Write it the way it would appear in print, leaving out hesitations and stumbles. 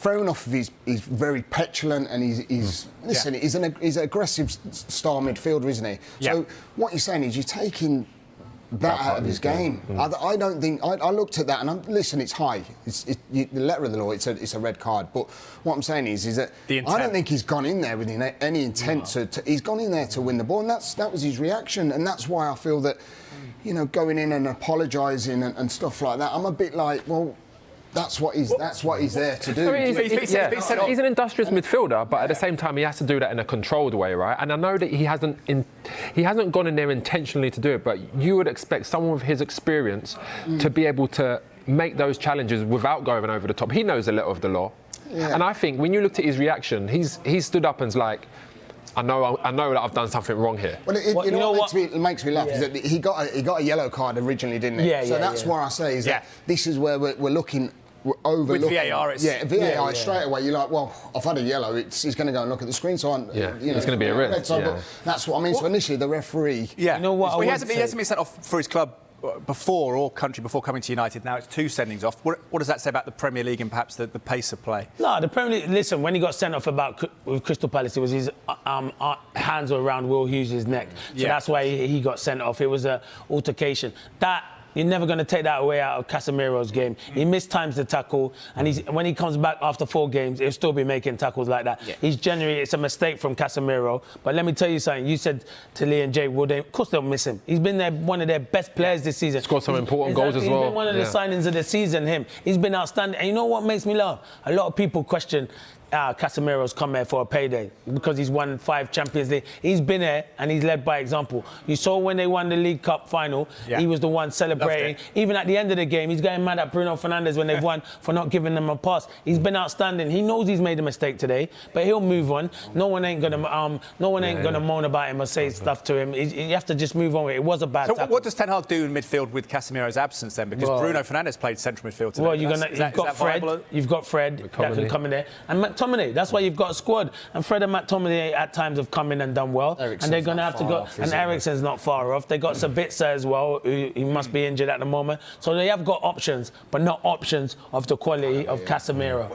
fair enough. He's very petulant and he's an aggressive style midfielder, isn't he? Yeah. So what you're saying is you're taking that out of his game. I don't think. I looked at that and listen. It's high. The letter of the law. It's a red card. But what I'm saying is that I don't think he's gone in there with any intent to. He's gone in there to win the ball, and that was his reaction, and that's why I feel that, you know, going in and apologising and stuff like that. I'm a bit like, well, that's what he's there to do. I mean, he's an industrious midfielder, but at the same time, he has to do that in a controlled way, right? And I know that he hasn't gone in there intentionally to do it, but you would expect someone with his experience to be able to make those challenges without going over the top. He knows a little of the law, and I think when you looked at his reaction, he stood up and's like, I know that I've done something wrong here. Well, you know what makes me laugh is that he got a yellow card originally, didn't he? So that's why I say is that this is where we're looking. Overlooking. With VAR, VAR straight away. You're like, well, I've had a yellow. He's going to go and look at the screen, so it's going to be a red. But that's what I mean. So initially, the referee. Yeah, you know what? Well, he hasn't been sent off for his club before or country before coming to United. Now it's 2 sendings off. What does that say about the Premier League and perhaps the pace of play? No, the Premier League. Listen, when he got sent off with Crystal Palace, it was his hands were around Will Hughes' neck, so that's why he got sent off. It was an altercation. You're never going to take that away out of Casemiro's game. He mistimes the tackle, and when he comes back after 4 games, he'll still be making tackles like that. It's a mistake from Casemiro. But let me tell you something. You said to Lee and Jay, of course they'll miss him. He's been one of their best players this season. Scored some important goals as well. He's been one of the signings of the season, He's been outstanding. And you know what makes me laugh? A lot of people question Casemiro's come here for a payday because he's won 5 Champions League. He's been here and he's led by example. You saw when they won the League Cup final, he was the one celebrating. Even at the end of the game, he's getting mad at Bruno Fernandes when they've won for not giving them a pass. He's been outstanding. He knows he's made a mistake today, but he'll move on. No one ain't gonna moan about him or say stuff to him. You have to just move on. It was a bad tackle. What does Ten Hag do in midfield with Casemiro's absence then? Because Bruno Fernandes played central midfield today. Well, you've got Fred that can come in there, and McTominay. That's why you've got a squad. And Fred and McTominay at times have come in and done well. And they're going to have to go. And Eriksen's not far off. They got Sabitzer as well, who he must be injured at the moment. So they have got options, but not options of the quality of Casemiro.